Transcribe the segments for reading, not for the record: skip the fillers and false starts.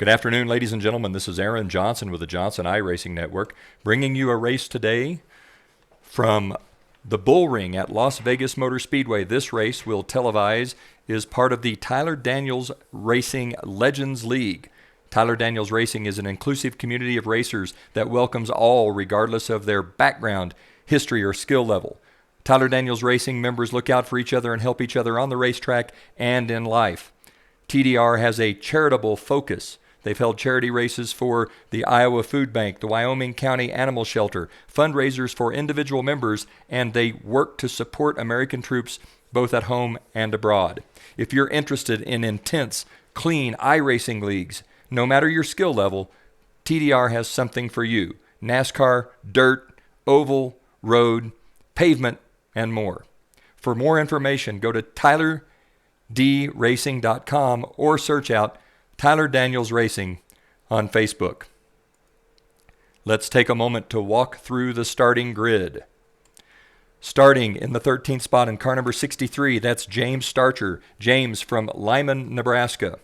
Good afternoon, ladies and gentlemen. This is Aaron Johnson with the Johnson iRacing Network, bringing you a race today from the Bullring at Las Vegas Motor Speedway. This race we'll televise is part of the Tyler Daniels Racing Legends League. Tyler Daniels Racing is an inclusive community of racers that welcomes all regardless of their background, history, or skill level. Tyler Daniels Racing members look out for each other and help each other on the racetrack and in life. TDR has a charitable focus. They've held charity races for the Iowa Food Bank, the Wyoming County Animal Shelter, fundraisers for individual members, and they work to support American troops both at home and abroad. If you're interested in intense, clean iRacing leagues, no matter your skill level, TDR has something for you. NASCAR, dirt, oval, road, pavement, and more. For more information, go to tylerdracing.com or search out Tyler Daniels Racing on Facebook. Let's take a moment to walk through the starting grid. Starting in the 13th spot in car number 63, that's James Starcher. James from Lyman, Nebraska.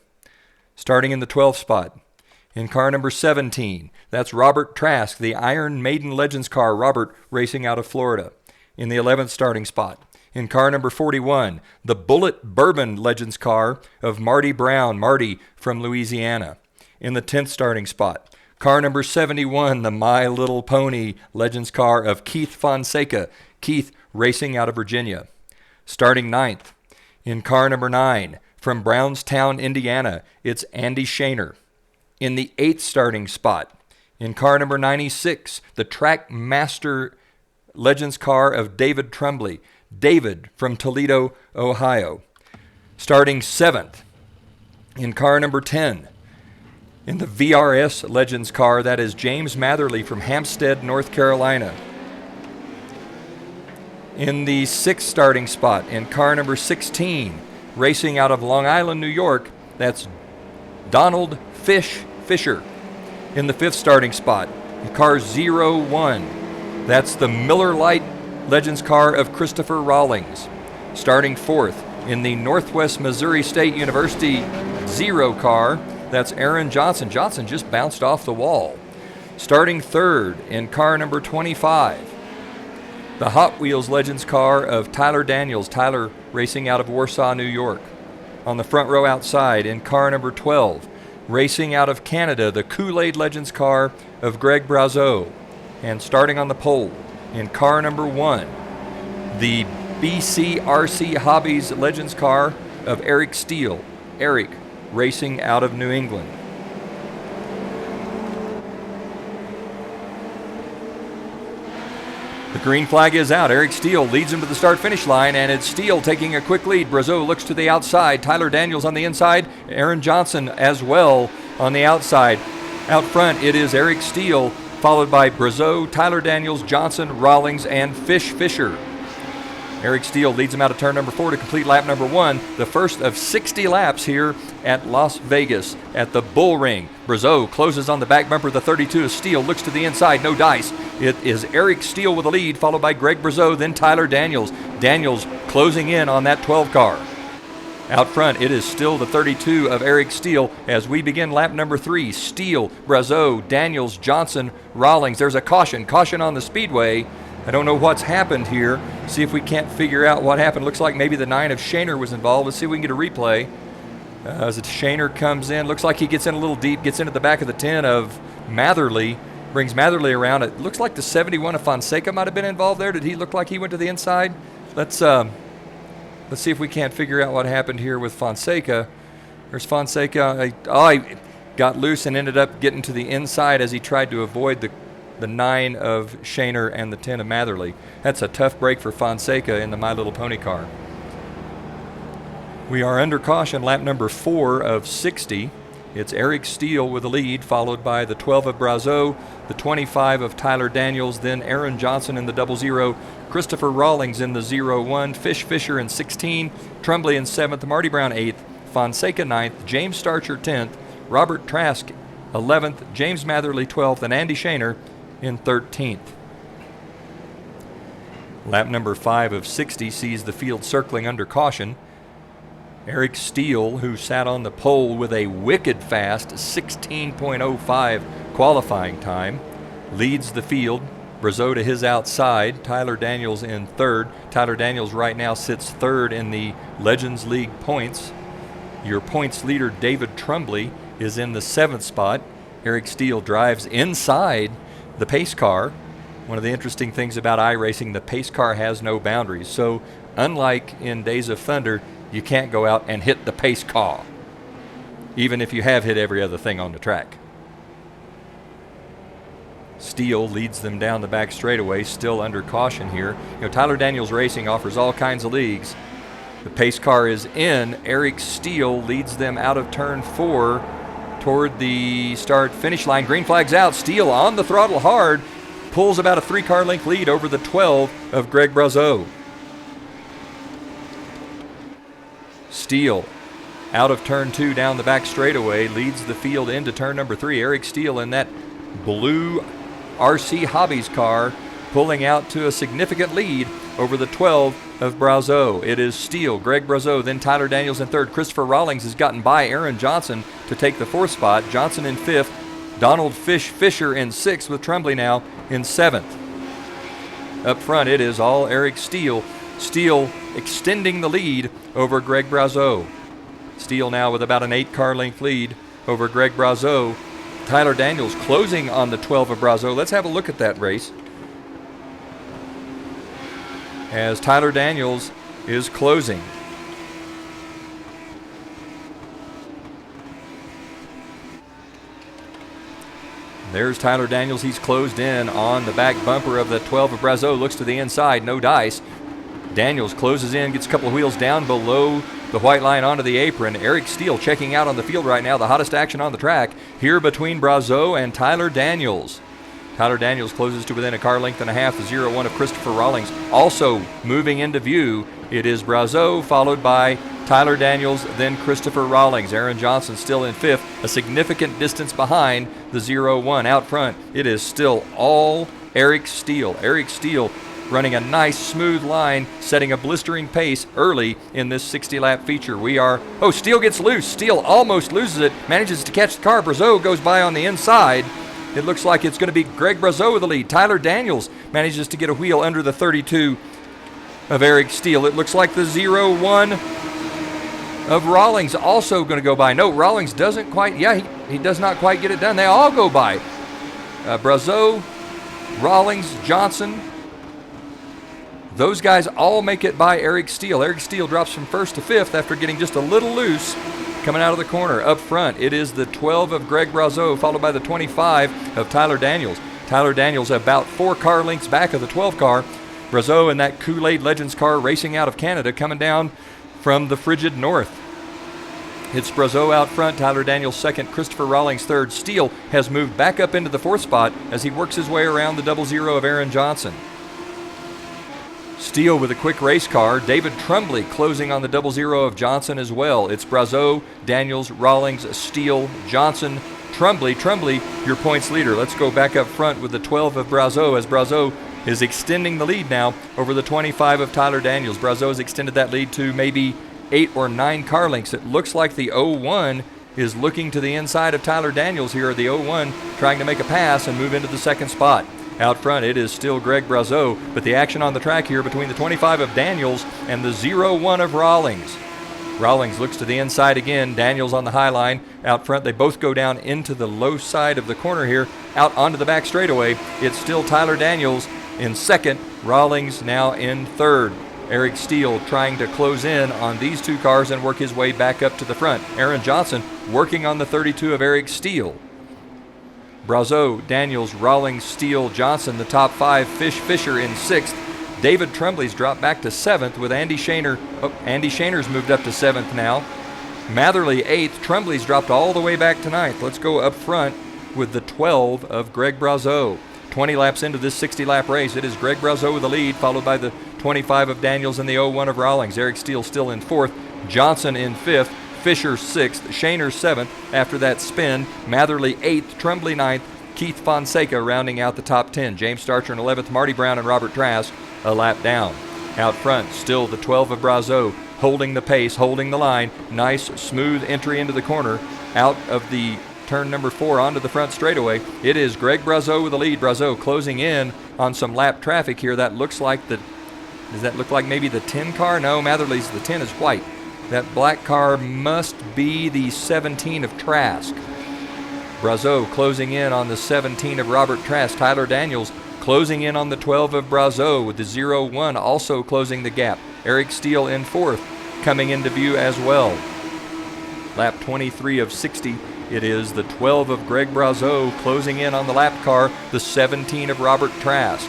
Starting in the 12th spot in car number 17, that's Robert Trask, the Iron Maiden Legends car. Robert racing out of Florida. In the 11th starting spot in car number 41, the Bullet Bourbon Legends car of Marty Brown, Marty from Louisiana. In the 10th starting spot, car number 71, the My Little Pony Legends car of Keith Fonseca, Keith racing out of Virginia. Starting 9th, in car number 9, from Brownstown, Indiana, it's Andy Shaner. In the 8th starting spot, in car number 96, the Track Master Legends car of David Tremblay, David from Toledo, Ohio. Starting 7th in car number 10, in the VRS Legends car, that is James Matherly from Hampstead, North Carolina. In the 6th starting spot, in car number 16, racing out of Long Island, New York, that's Donald Fisher. In the 5th starting spot, in car 01, that's the Miller Lite Legends car of Christopher Rawlings. Starting 4th in the Northwest Missouri State University 0 car, that's Aaron Johnson. Johnson just bounced off the wall. Starting 3rd in car number 25, the Hot Wheels Legends car of Tyler Daniels. Tyler racing out of Warsaw, New York. On the front row outside in car number 12, racing out of Canada, the Kool-Aid Legends car of Greg Brazeau. And starting on the pole in car number 1, the BCRC Hobbies Legends car of Erik Steel. Erik racing out of New England. The green flag is out. Erik Steel leads him to the start-finish line, and it's Steel taking a quick lead. Brazeau looks to the outside. Tyler Daniels on the inside. Aaron Johnson as well on the outside. Out front, it is Erik Steel, followed by Brazeau, Tyler Daniels, Johnson, Rawlings, and Fisher. Erik Steel leads him out of turn number 4 to complete lap number 1, the first of 60 laps here at Las Vegas at the Bullring. Brazeau closes on the back bumper of the 32 of Steel, looks to the inside, no dice. It is Erik Steel with the lead, followed by Greg Brazeau, then Tyler Daniels. Daniels closing in on that 12 car. Out front, it is still the 32 of Erik Steel as we begin lap number 3. Steel, Brazeau, Daniels, Johnson, Rawlings. There's a caution on the speedway. I don't know what's happened here. See if we can't figure out what happened. Looks like maybe the 9 of Shaner was involved. Let's see if we can get a replay. As Shaner comes in, looks like he gets in a little deep, gets into the back of the 10 of Matherly, brings Matherly around. It looks like the 71 of Fonseca might have been involved there. Did he look like he went to the inside? Let's see if we can't figure out what happened here with Fonseca. There's Fonseca. He got loose and ended up getting to the inside as he tried to avoid the 9 of Shaner and the 10 of Matherly. That's a tough break for Fonseca in the My Little Pony car. We are under caution, lap number 4 of 60. It's Erik Steel with the lead, followed by the 12 of Brazeau, the 25 of Tyler Daniels, then Aaron Johnson in the 00, Christopher Rawlings in the 01, Fisher in 16, Tremblay in 7th, Marty Brown 8th, Fonseca 9th, James Starcher 10th, Robert Trask 11th, James Matherly 12th, and Andy Shaner in 13th. Lap number 5 of 60 sees the field circling under caution. Erik Steel, who sat on the pole with a wicked fast 16.05 qualifying time, leads the field. Brazeau to his outside, Tyler Daniels in third. Tyler Daniels right now sits third in the Legends League points. Your points leader, David Trumbley, is in the 7th spot. Erik Steel drives inside the pace car. One of the interesting things about iRacing, the pace car has no boundaries. So unlike in Days of Thunder, you can't go out and hit the pace car, even if you have hit every other thing on the track. Steel leads them down the back straightaway, still under caution here. Tyler Daniels Racing offers all kinds of leagues. The pace car is in. Erik Steel leads them out of turn 4 toward the start-finish line. Green flag's out. Steel on the throttle hard, pulls about a 3-car length lead over the 12 of Greg Brazeau. Steel out of turn 2 down the back straightaway, leads the field into turn number 3. Erik Steel in that blue RC Hobbies car, pulling out to a significant lead over the 12 of Brazeau. It is Steel, Greg Brazeau, then Tyler Daniels in third. Christopher Rawlings has gotten by Aaron Johnson to take the 4th spot. Johnson in 5th. Donald Fisher in 6th, with Trumbley now in 7th. Up front, it is all Erik Steel. Steel extending the lead over Greg Brazeau. Steel now with about an 8-car length lead over Greg Brazeau. Tyler Daniels closing on the 12 of Brazeau. Let's have a look at that race, as Tyler Daniels is closing. There's Tyler Daniels. He's closed in on the back bumper of the 12 of Brazeau. Looks to the inside, no dice. Daniels closes in, gets a couple of wheels down below the white line onto the apron. Erik Steel checking out on the field right now. The hottest action on the track here between Brazeau and Tyler Daniels. Tyler Daniels closes to within a car length and a half. The 0-1 of Christopher Rawlings also moving into view. It is Brazeau followed by Tyler Daniels, then Christopher Rawlings. Aaron Johnson still in 5th, a significant distance behind the 0-1. Out front, it is still all Erik Steel. Erik Steel running a nice smooth line, setting a blistering pace early in this 60-lap feature. Steel gets loose. Steel almost loses it, manages to catch the car. Brazeau goes by on the inside. It looks like it's going to be Greg Brazeau with the lead. Tyler Daniels manages to get a wheel under the 32 of Erik Steel. It looks like the 0-1 of Rawlings also going to go by. No, Rawlings doesn't quite, he does not quite get it done. They all go by. Brazeau, Rawlings, Johnson, those guys all make it by Erik Steel. Erik Steel drops from 1st to 5th after getting just a little loose coming out of the corner. Up front, it is the 12 of Greg Brazeau, followed by the 25 of Tyler Daniels. Tyler Daniels about 4 car lengths back of the 12 car. Brazeau in that Kool-Aid Legends car racing out of Canada, coming down from the frigid north. It's Brazeau out front, Tyler Daniels 2nd, Christopher Rawlings 3rd. Steel has moved back up into the 4th spot as he works his way around the 00 of Aaron Johnson. Steel with a quick race car. David Trumbley closing on the 00 of Johnson as well. It's Brazeau, Daniels, Rawlings, Steel, Johnson, Trumbley. Trumbley, your points leader. Let's go back up front with the 12 of Brazeau, as Brazeau is extending the lead now over the 25 of Tyler Daniels. Brazeau has extended that lead to maybe 8 or 9 car lengths. It looks like the 01 is looking to the inside of Tyler Daniels here. The 01 trying to make a pass and move into the 2nd spot. Out front, it is still Greg Brazeau, but the action on the track here between the 25 of Daniels and the 01 of Rawlings. Rawlings looks to the inside again. Daniels on the high line. Out front, they both go down into the low side of the corner here, out onto the back straightaway. It's still Tyler Daniels in 2nd, Rawlings now in 3rd. Erik Steel trying to close in on these 2 cars and work his way back up to the front. Aaron Johnson working on the 32 of Erik Steel. Brazeau, Daniels, Rawlings, Steel, Johnson, the top 5. Fisher in 6th. David Trumbley's dropped back to 7th with Andy Shaner. Andy Shaner's moved up to 7th now. Matherly 8th. Trumbley's dropped all the way back to 9th. Let's go up front with the 12 of Greg Brazeau. 20 laps into this 60-lap race, it is Greg Brazeau with the lead, followed by the 25 of Daniels and the 01 of Rawlings. Erik Steel still in 4th. Johnson in 5th. Fisher 6th, Shaner 7th after that spin, Matherly 8th, Trumbley 9th, Keith Fonseca rounding out the top 10. James Starcher in 11th, Marty Brown and Robert Trask a lap down. Out front, still the 12 of Brazeau, holding the pace, holding the line. Nice, smooth entry into the corner, out of the turn number 4 onto the front straightaway. It is Greg Brazeau with the lead. Brazeau closing in on some lap traffic here. That looks like does that look like maybe the 10 car? No, Matherly's the 10 is white. That black car must be the 17 of Trask. Brazeau closing in on the 17 of Robert Trask. Tyler Daniels closing in on the 12 of Brazeau with the 0-1 also closing the gap. Erik Steel in 4th coming into view as well. Lap 23 of 60. It is the 12 of Greg Brazeau closing in on the lap car, the 17 of Robert Trask.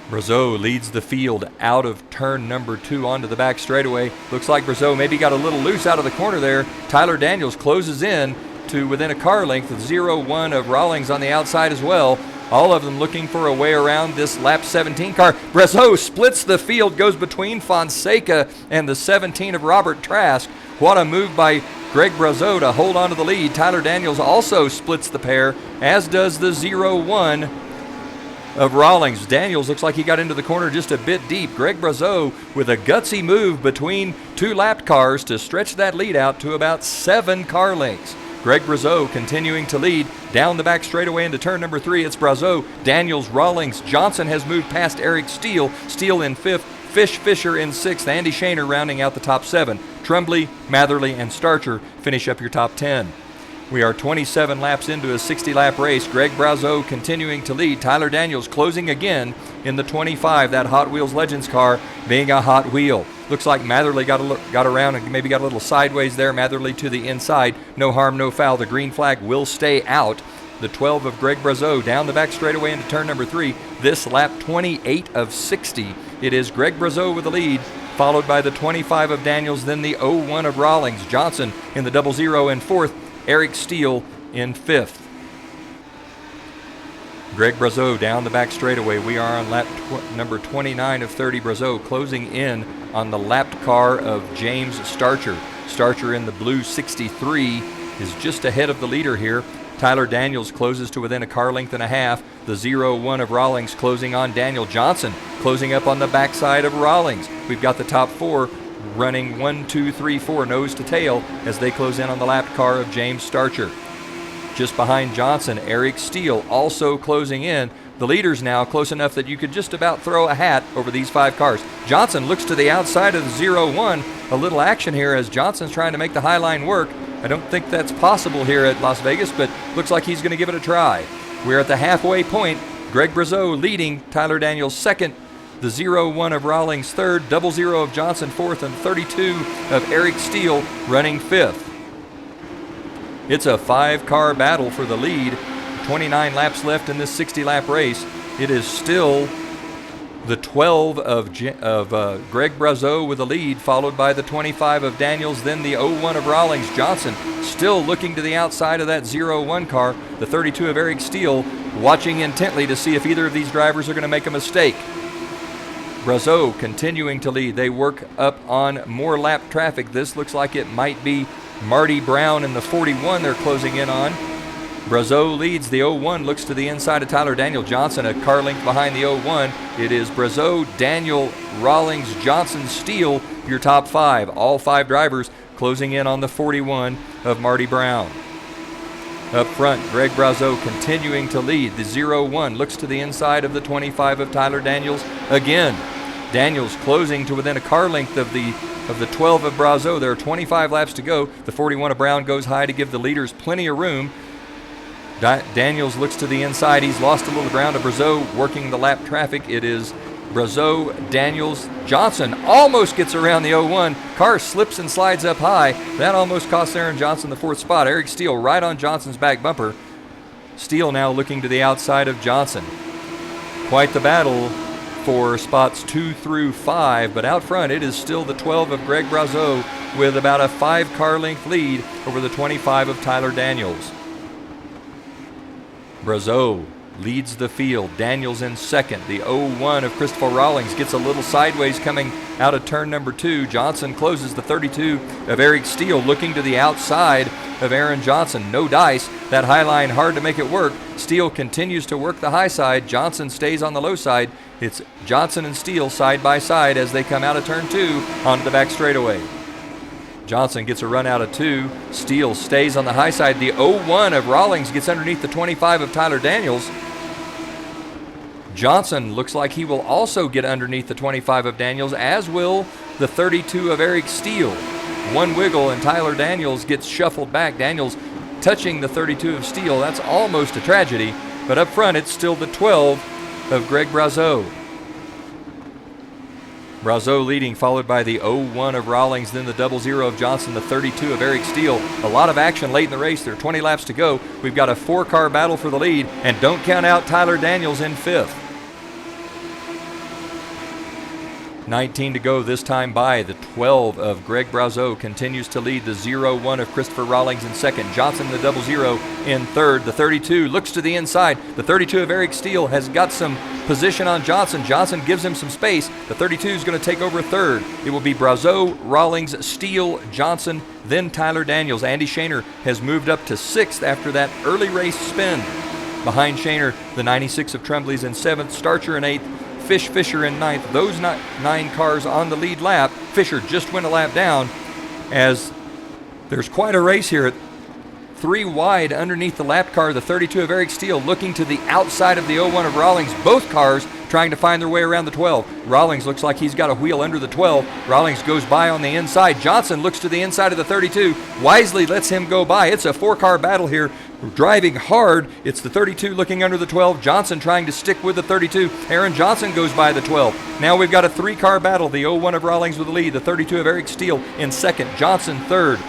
Brazeau leads the field out of turn number 2 onto the back straightaway. Looks like Brazeau maybe got a little loose out of the corner there. Tyler Daniels closes in to within a car length with 0-1 of Rawlings on the outside as well. All of them looking for a way around this lap 17 car. Brazeau splits the field, goes between Fonseca and the 17 of Robert Trask. What a move by Greg Brazeau to hold on to the lead. Tyler Daniels also splits the pair, as does the 0-1 of Rawlings. Daniels looks like he got into the corner just a bit deep. Greg Brazeau with a gutsy move between 2 lapped cars to stretch that lead out to about 7 car lengths. Greg Brazeau continuing to lead down the back straightaway into turn number 3. It's Brazeau, Daniels, Rawlings. Johnson has moved past Erik Steel. Steel in 5th. Fisher in 6th. Andy Shaner rounding out the top 7. Trumbley, Matherly, and Starcher finish up your top 10. We are 27 laps into a 60-lap race. Greg Brazeau continuing to lead. Tyler Daniels closing again in the 25. That Hot Wheels Legends car being a hot wheel. Looks like Matherly got around and maybe got a little sideways there. Matherly to the inside. No harm, no foul. The green flag will stay out. The 12 of Greg Brazeau down the back straightaway into turn number 3. This lap 28 of 60. It is Greg Brazeau with the lead, followed by the 25 of Daniels, then the 0-1 of Rawlings. Johnson in the 0-0 in 4th. Erik Steel in 5th. Greg Brazeau down the back straightaway. We are on lap number 29 of 30. Brazeau closing in on the lapped car of James Starcher. Starcher in the blue 63 is just ahead of the leader here. Tyler Daniels closes to within a car length and a half. The 0-1 of Rawlings closing on Daniel. Johnson closing up on the backside of Rawlings. We've got the top 4 running 1, 2, 3, 4 nose to tail as they close in on the lapped car of James Starcher. Just behind Johnson, Erik Steel also closing in. The leader's now close enough that you could just about throw a hat over these 5 cars. Johnson looks to the outside of the 0-1. A little action here as Johnson's trying to make the high line work. I don't think that's possible here at Las Vegas, but looks like he's going to give it a try. We're at the halfway point. Greg Brazeau leading, Tyler Daniels second, the 0-1 of Rawlings third, 0-0 of Johnson fourth, and 32 of Erik Steel running 5th. It's a 5-car battle for the lead. 29 laps left in this 60-lap race. It is still the 12 of Greg Brazeau with the lead, followed by the 25 of Daniels, then the 0-1 of Rawlings. Johnson still looking to the outside of that 0-1 car. The 32 of Erik Steel watching intently to see if either of these drivers are going to make a mistake. Brazeau continuing to lead. They work up on more lap traffic. This looks like it might be Marty Brown in the 41 they're closing in on. Brazeau leads. The 0-1 looks to the inside of Tyler Daniel. Johnson a car length behind the 0-1. It is Brazeau, Daniel, Rawlings, Johnson, Steel, your top 5. All 5 drivers closing in on the 41 of Marty Brown. Up front, Greg Brazeau continuing to lead. The 0-1 looks to the inside of the 25 of Tyler Daniels. Again, Daniels closing to within a car length of the 12 of Brazeau. There are 25 laps to go. The 41 of Brown goes high to give the leaders plenty of room. Daniels looks to the inside. He's lost a little ground to Brazeau working the lap traffic. It is Brazeau, Daniels, Johnson almost gets around the 0-1. Car slips and slides up high. That almost cost Aaron Johnson the 4th spot. Erik Steel right on Johnson's back bumper. Steel now looking to the outside of Johnson. Quite the battle for spots 2 through 5, but out front it is still the 12 of Greg Brazeau with about a 5-car length lead over the 25 of Tyler Daniels. Brazeau leads the field. Daniels in second. The 0-1 of Christopher Rawlings gets a little sideways coming out of turn number 2. Johnson closes the 32 of Erik Steel looking to the outside of Aaron Johnson. No dice. That high line hard to make it work. Steel continues to work the high side. Johnson stays on the low side. It's Johnson and Steel side by side as they come out of turn 2 onto the back straightaway. Johnson gets a run out of 2. Steel stays on the high side. The 01 of Rawlings gets underneath the 25 of Tyler Daniels. Johnson looks like he will also get underneath the 25 of Daniels, as will the 32 of Erik Steel. One wiggle and Tyler Daniels gets shuffled back. Daniels touching the 32 of Steel. That's almost a tragedy, but up front it's still the 12 of Greg Brazeau. Brazeau leading, followed by the 01 of Rawlings, then the 00 of Johnson, the 32 of Erik Steel. A lot of action late in the race. There are 20 laps to go. We've got a 4-car battle for the lead, and don't count out Tyler Daniels in 5th. 19 to go this time by. The 12 of Greg Brazeau continues to lead. The 01 of Christopher Rawlings in 2nd. Johnson, the 00 in 3rd. The 32 looks to the inside. The 32 of Erik Steel has got some position on Johnson. Johnson gives him some space. The 32 is going to take over 3rd. It will be Brazeau, Rawlings, Steel, Johnson, then Tyler Daniels. Andy Shaner has moved up to 6th after that early race spin. Behind Shaner, the 96 of Trembley's in 7th. Starcher in 8th. Fisher in 9th. Those 9 cars on the lead lap. Fisher just went a lap down, as there's quite a race here. At 3 wide underneath the lap car, the 32 of Erik Steel looking to the outside of the 01 of Rawlings. Both cars trying to find their way around the 12. Rawlings looks like he's got a wheel under the 12. Rawlings goes by on the inside. Johnson looks to the inside of the 32. Wisely lets him go by. It's a 4-car battle here. Driving hard. It's the 32 looking under the 12. Johnson trying to stick with the 32. Aaron Johnson goes by the 12. Now we've got a 3-car battle. The 01 of Rawlings with the lead. The 32 of Erik Steel in 2nd. Johnson 3rd.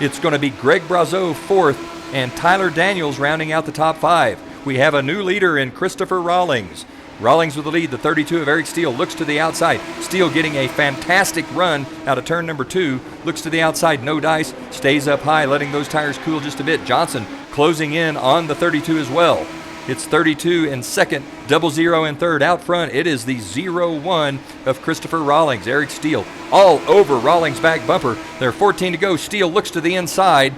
It's going to be Greg Brazeau 4th and Tyler Daniels rounding out the top 5. We have a new leader in Christopher Rawlings. Rawlings with the lead. The 32 of Erik Steel looks to the outside. Steel getting a fantastic run out of turn number 2. Looks to the outside. No dice. Stays up high, letting those tires cool just a bit. Johnson closing in on the 32 as well. It's 32 in 2nd, 00 in 3rd. Out front, it is the 01 of Christopher Rawlings. Erik Steel all over Rawlings' back bumper. There are 14 to go. Steel looks to the inside.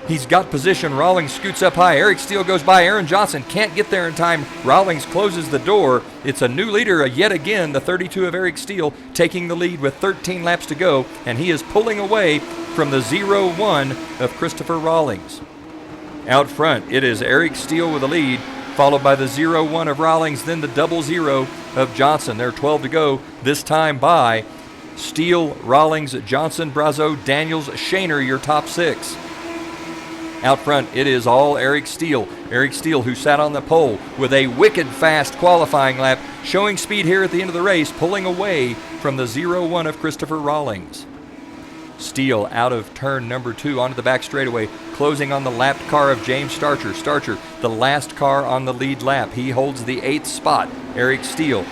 He's got position. Rawlings scoots up high. Erik Steel goes by. Aaron Johnson can't get there in time. Rawlings closes the door. It's a new leader yet again, the 32 of Erik Steel, taking the lead with 13 laps to go, and he is pulling away from the 01 of Christopher Rawlings. Out front, it is Erik Steel with the lead, followed by the 01 of Rawlings, then the 00 of Johnson. There are 12 to go this time by. Steel, Rawlings, Johnson, Brazeau, Daniels, Shaner, your top 6. Out front, it is all Erik Steel. Erik Steel, who sat on the pole with a wicked fast qualifying lap, showing speed here at the end of the race, pulling away from the 01 of Christopher Rawlings. Steel out of turn number 2 onto the back straightaway, closing on the lapped car of James Starcher. Starcher, the last car on the lead lap. He holds the 8th spot. Erik Steel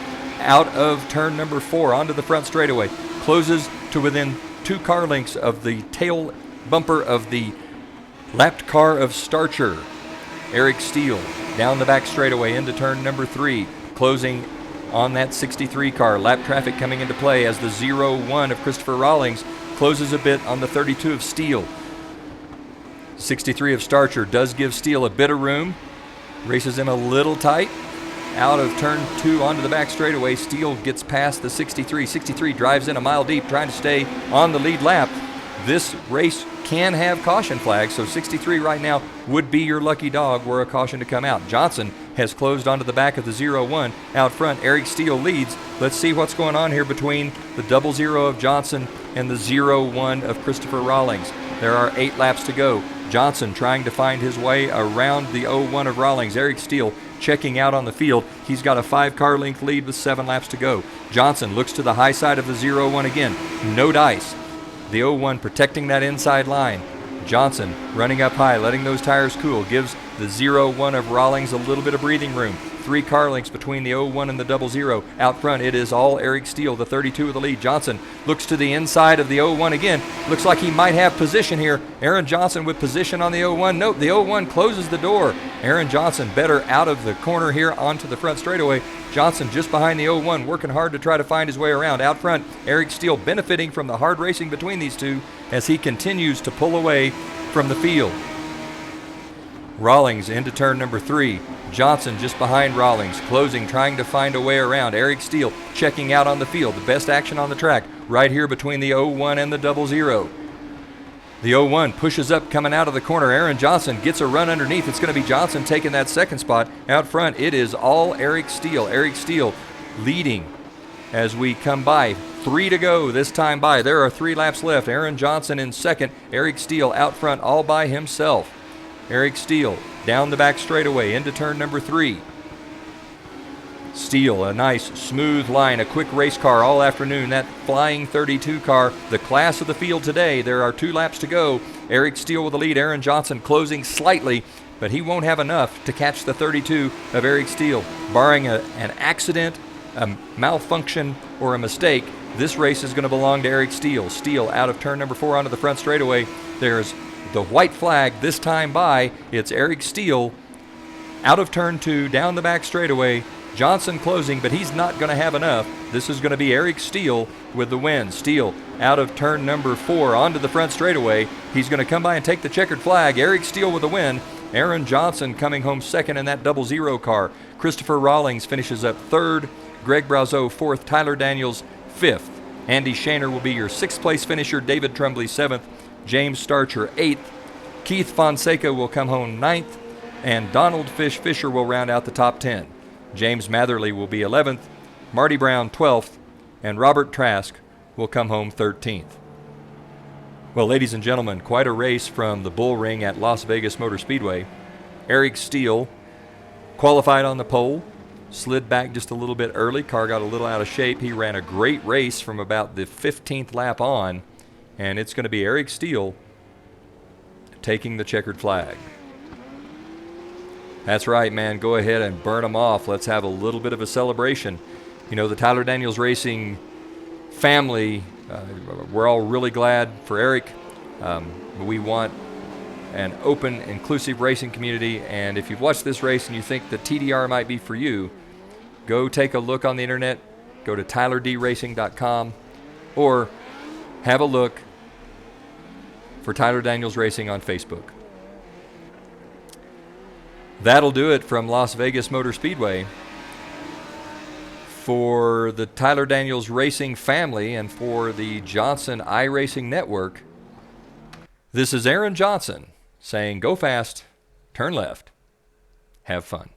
out of turn number 4 onto the front straightaway, closes to within 2 car lengths of the tail bumper of the lapped car of Starcher. Erik Steel down the back straightaway into turn number 3, closing on that 63 car. Lap traffic coming into play as the 01 of Christopher Rawlings closes a bit on the 32 of Steel. 63 of Starcher does give Steel a bit of room, races him a little tight. Out of turn 2 onto the back straightaway, Steel gets past the 63. 63 drives in a mile deep, trying to stay on the lead lap. This race can have caution flags, so 63 right now would be your lucky dog were a caution to come out. Johnson has closed onto the back of the 01. Out front, Erik Steel leads. Let's see what's going on here between the 00 of Johnson and the 01 of Christopher Rawlings. There are 8 laps to go. Johnson trying to find his way around the 01 of Rawlings. Erik Steel checking out on the field. He's got a 5-car length lead with 7 laps to go. Johnson looks to the high side of the 01 again. No dice. The 01 protecting that inside line. Johnson running up high, letting those tires cool, gives the 01 of Rawlings a little bit of breathing room. 3 car lengths between the 01 and the 00. Out front, it is all Erik Steel, the 32 of the lead. Johnson looks to the inside of the 01 again. Looks like he might have position here. Aaron Johnson with position on the 01. Nope, the 01 closes the door. Aaron Johnson better out of the corner here onto the front straightaway. Johnson just behind the 01, working hard to try to find his way around. Out front, Erik Steel benefiting from the hard racing between these two as he continues to pull away from the field. Rawlings into turn number 3. Johnson just behind Rawlings, closing, trying to find a way around. Erik Steel checking out on the field. The best action on the track right here between the 01 and the 00. The 01 pushes up coming out of the corner. Aaron Johnson gets a run underneath. It's going to be Johnson taking that second spot. Out front, it is all Erik Steel. Erik Steel leading as we come by. 3 to go this time by. There are 3 laps left. Aaron Johnson in second. Erik Steel out front all by himself. Erik Steel down the back straightaway into turn number 3. Steel, a nice smooth line, a quick race car all afternoon. That flying 32 car, the class of the field today. There are 2 laps to go. Erik Steel with the lead. Aaron Johnson closing slightly, but he won't have enough to catch the 32 of Erik Steel. Barring an accident, a malfunction, or a mistake, this race is going to belong to Erik Steel. Steel out of turn number 4 onto the front straightaway. There's the white flag this time by. It's Erik Steel out of turn 2, down the back straightaway. Johnson closing, but he's not going to have enough. This is going to be Erik Steel with the win. Steel out of turn number 4 onto the front straightaway. He's going to come by and take the checkered flag. Erik Steel with the win. Aaron Johnson coming home second in that 00 car. Christopher Rawlings finishes up 3rd. Greg Brazeau 4th. Tyler Daniels 5th. Andy Shaner will be your 6th place finisher. David Trumbley 7th. James Starcher 8th. Keith Fonseca will come home 9th. And Donald Fisher will round out the top 10. James Matherly will be 11th. Marty Brown 12th. And Robert Trask will come home 13th. Well, ladies and gentlemen, quite a race from the Bullring at Las Vegas Motor Speedway. Erik Steel qualified on the pole, slid back just a little bit early. Car got a little out of shape. He ran a great race from about the 15th lap on. And it's going to be Erik Steel taking the checkered flag. That's right, man. Go ahead and burn them off. Let's have a little bit of a celebration. You know, the Tyler Daniels Racing family, we're all really glad for Erik. We want an open, inclusive racing community. And if you've watched this race and you think that TDR might be for you, go take a look on the internet. Go to tylerdracing.com or have a look for Tyler Daniels Racing on Facebook. That'll do it from Las Vegas Motor Speedway. For the Tyler Daniels Racing family and for the Johnson iRacing Network, this is Aaron Johnson saying go fast, turn left, have fun.